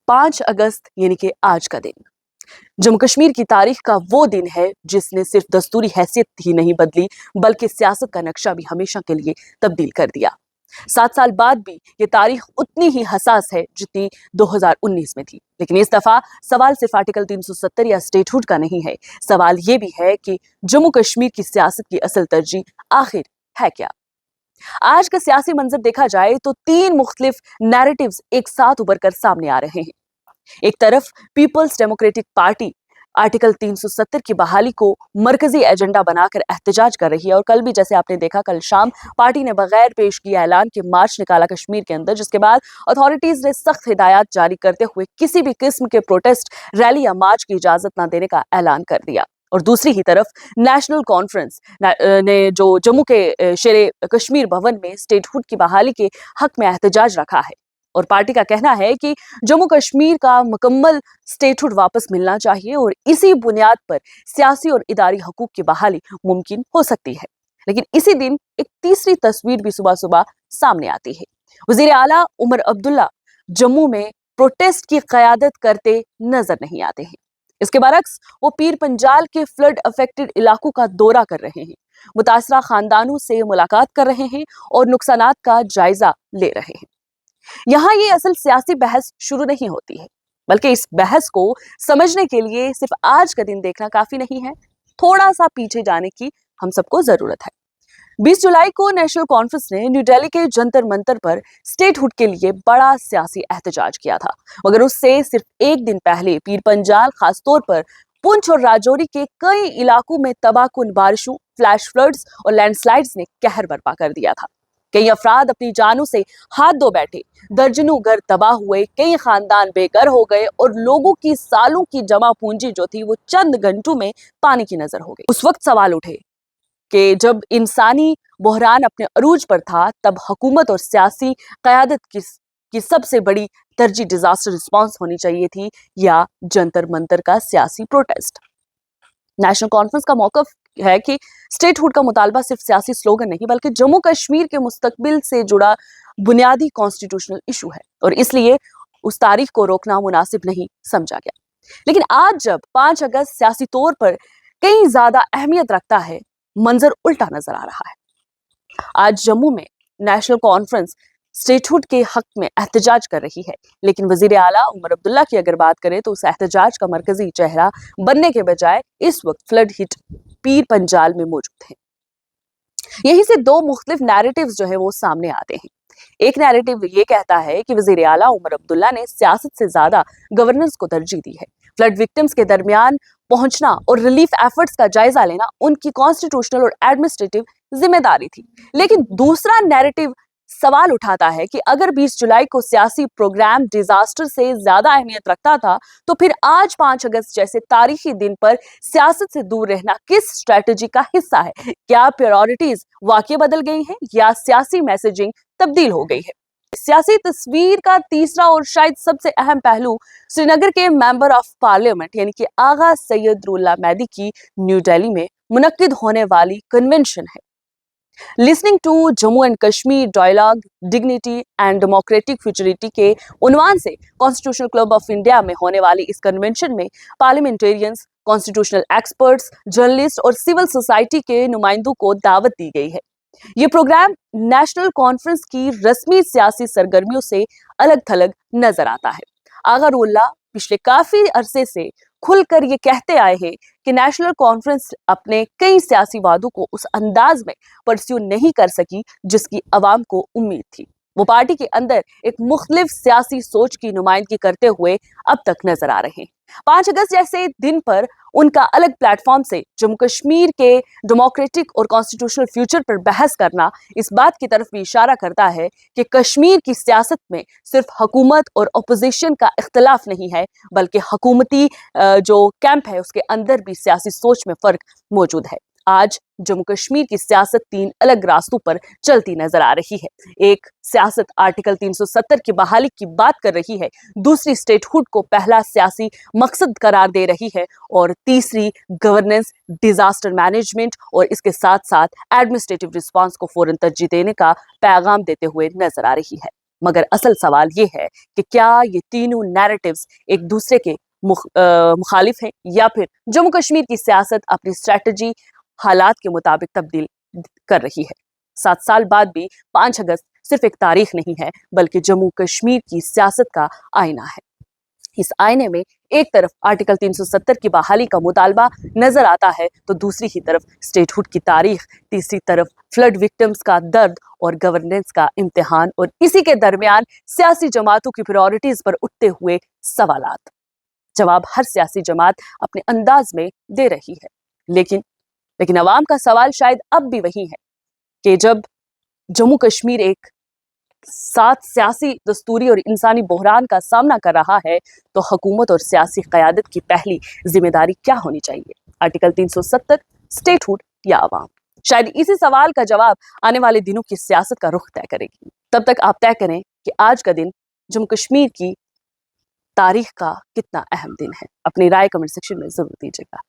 5 अगस्त यानी कि आज का दिन जम्मू कश्मीर की तारीख का वो दिन है जिसने सिर्फ दस्तूरी हैसियत ही नहीं बदली बल्कि सियासत का नक्शा भी हमेशा के लिए तब्दील कर दिया। 7 साल बाद भी ये तारीख उतनी ही हसास है जितनी 2019 में थी। लेकिन इस दफा सवाल सिर्फ आर्टिकल 370 या स्टेटहुड का नहीं है, सवाल ये भी है कि जम्मू कश्मीर की सियासत की असल तरजीह आखिर है क्या। आज का सियासी मंजर देखा जाए तो 3 मुख्तलिफ नैरेटिव्स एक साथ उभर कर सामने आ रहे हैं। एक तरफ पीपल्स डेमोक्रेटिक पार्टी आर्टिकल 370 की बहाली को मरकजी एजेंडा बनाकर एहतजाज कर रही है और कल भी जैसे आपने देखा, कल शाम पार्टी ने बगैर पेश किए ऐलान के मार्च निकाला कश्मीर के अंदर, जिसके बाद अथॉरिटीज ने सख्त हिदायत जारी करते हुए किसी भी किस्म के प्रोटेस्ट, रैली या मार्च की इजाजत न देने का ऐलान कर दिया। और दूसरी ही तरफ नेशनल कॉन्फ्रेंस ने जो जम्मू के शेरे कश्मीर भवन में स्टेटहुड की बहाली के हक में एहतजाज रखा है और पार्टी का कहना है कि जम्मू कश्मीर का मुकम्मल स्टेटहुड वापस मिलना चाहिए और इसी बुनियाद पर सियासी और इदारी हकूक की बहाली मुमकिन हो सकती है। लेकिन इसी दिन एक तीसरी तस्वीर भी सुबह सुबह सामने आती है। वजीर आला उमर अब्दुल्ला जम्मू में प्रोटेस्ट की क़यादत करते नजर नहीं आते हैं। इसके बरक्स वो पीर पंजाल के फ्लड अफेक्टेड इलाकों का दौरा कर रहे हैं, मुतासरा खानदानों से मुलाकात कर रहे हैं और नुकसानात का जायजा ले रहे हैं। यहाँ ये असल सियासी बहस शुरू नहीं होती है, बल्कि इस बहस को समझने के लिए सिर्फ आज का दिन देखना काफी नहीं है, थोड़ा सा पीछे जाने की हम सबको जरूरत है। 20 जुलाई को नेशनल कॉन्फ्रेंस ने न्यू दिल्ली के जंतर मंतर पर स्टेटहुड के लिए बड़ा सियासी एहतजाज किया था, मगर उससे सिर्फ एक दिन पहले पीर पंजाल, खासतौर पर पुंछ और राजौरी के कई इलाकों में तबाहकुन बारिशों, फ्लैश फ्लड्स और लैंडस्लाइड्स ने कहर बर्पा कर दिया था। कई अफराद अपनी जानों से हाथ धो बैठे, दर्जनों घर तबाह हुए, कई खानदान बेघर हो गए और लोगों की सालों की जमा पूंजी जो थी वो चंद घंटों में पानी की नजर हो गई। उस वक्त सवाल उठे कि जब इंसानी बहरान अपने अरूज पर था, तब हुकूमत और सियासी क़यादत की सबसे बड़ी तरजीह डिजास्टर रिस्पांस होनी चाहिए थी या जंतर मंतर का सियासी प्रोटेस्ट। नेशनल कॉन्फ्रेंस का मौक़िफ़ है कि स्टेटहुड का मुतालबा सिर्फ सियासी स्लोगन नहीं बल्कि जम्मू कश्मीर के मुस्तकबिल से जुड़ा बुनियादी कॉन्स्टिट्यूशनल इशू है और इसलिए उस तारीख को रोकना मुनासिब नहीं समझा गया। लेकिन आज जब 5 अगस्त सियासी तौर पर कई ज्यादा अहमियत रखता है, मंजर उल्टा नजर आ रहा है। आज जम्मू में नेशनल कॉन्फ्रेंस स्टेटहुड के हक में एहतजाज कर रही है, लेकिन वजीर आला उमर अब्दुल्ला की अगर बात करें तो उस एहतजाज का मरकजी चेहरा बनने के बजाय इस वक्त फ्लड हिट पीर पंजाल में मौजूद है। यहीं से 2 मुख्तलिफ नैरेटिव्स जो है वो सामने आते हैं। एक नैरेटिव ये कहता है कि वजीर आला उमर अब्दुल्ला ने सियासत से ज्यादा गवर्नेंस को तरजीह दी है। फ्लड विक्टिम्स के दरमियान पहुंचना और रिलीफ एफर्ट्स का जायजा लेना उनकी कॉन्स्टिट्यूशनल और एडमिनिस्ट्रेटिव जिम्मेदारी थी। लेकिन दूसरा नैरेटिव सवाल उठाता है कि अगर 20 जुलाई को सियासी प्रोग्राम डिजास्टर से ज्यादा अहमियत रखता था, तो फिर आज 5 अगस्त जैसे तारीखी दिन पर सियासत से दूर रहना किस स्ट्रेटजी का हिस्सा है? क्या प्रायोरिटीज वाकई बदल गई हैं या सियासी मैसेजिंग तब्दील हो गई है? सियासी तस्वीर का तीसरा और शायद सबसे अहम पहलू श्रीनगर के मेंबर ऑफ पार्लियामेंट यानी कि आगा सैयद रुल्ला मैदी की न्यू दिल्ली में मुनक्किद होने वाली कन्वेंशन है। Listening to Jammu and Kashmir dialogue, dignity and democratic futurity के उन्वान से कॉन्स्टिट्यूशनल क्लब ऑफ इंडिया में होने वाली इस कन्वेंशन में पार्लियामेंटेरियंस, कॉन्स्टिट्यूशनल एक्सपर्ट्स, जर्नलिस्ट और सिविल सोसाइटी के नुमाइंदों को दावत दी गई है। ये प्रोग्राम नेशनल कॉन्फ्रेंस की रस्मी सियासी सरगर्मियों से अलग थलग नजर आता है। आगा रुल्ला पिछले काफी अरसे से खुलकर ये कहते आए हैं कि नेशनल कॉन्फ्रेंस अपने कई सियासी वादों को उस अंदाज में परस्यू नहीं कर सकी जिसकी अवाम को उम्मीद थी। वो पार्टी के अंदर एक मुख्तलिफ सियासी सोच की नुमाइंदगी करते हुए अब तक नजर आ रहे हैं। 5 अगस्त जैसे दिन पर उनका अलग प्लेटफॉर्म से जम्मू कश्मीर के डेमोक्रेटिक और कॉन्स्टिट्यूशनल फ्यूचर पर बहस करना इस बात की तरफ भी इशारा करता है कि कश्मीर की सियासत में सिर्फ हुकूमत और अपोजिशन का इख्तलाफ नहीं है, बल्कि हुकूमती जो कैंप है उसके अंदर भी सियासी सोच में फर्क मौजूद है। आज जम्मू कश्मीर की सियासत 3 अलग रास्तों पर चलती नजर आ रही है। एक सियासत आर्टिकल 370 की बहाली की बात कर रही है, दूसरी स्टेटहुड को पहला सियासी मकसद करार दे रही है और तीसरी गवर्नेंस, डिजास्टर मैनेजमेंट और इसके साथ साथ एडमिनिस्ट्रेटिव रिस्पांस को फौरन तरजीह देने का पैगाम देते हुए नजर आ रही है। मगर असल सवाल ये है कि क्या ये तीनों नैरेटिव्स एक दूसरे के मुखालिफ हैं या फिर जम्मू कश्मीर की सियासत अपनी स्ट्रैटेजी हालात के मुताबिक तब्दील कर रही है। 7 साल बाद भी 5 अगस्त सिर्फ एक तारीख नहीं है बल्कि जम्मू कश्मीर की सियासत का आईना है। इस आईने में एक तरफ आर्टिकल 370 की बहाली का मुतालबा नजर आता है तो दूसरी ही तरफ स्टेटहुड की तारीख, तीसरी तरफ फ्लड विक्टिम्स का दर्द और गवर्नेंस का इम्तिहान और इसी के दरमियान सियासी जमातों की प्रायोरिटीज पर उठते हुए सवालात। जवाब हर सियासी जमात अपने अंदाज में दे रही है, लेकिन अवाम का सवाल शायद अब भी वही है कि जब जम्मू कश्मीर एक साथ सियासी, दस्तूरी और इंसानी बहरान का सामना कर रहा है तो हुकूमत और सियासी क़यादत की पहली जिम्मेदारी क्या होनी चाहिए? आर्टिकल 370, स्टेटहुड या अवाम? शायद इसी सवाल का जवाब आने वाले दिनों की सियासत का रुख तय करेगी। तब तक आप तय करें कि आज का दिन जम्मू कश्मीर की तारीख का कितना अहम दिन है। अपनी राय कमेंट सेक्शन में जरूर दीजिएगा।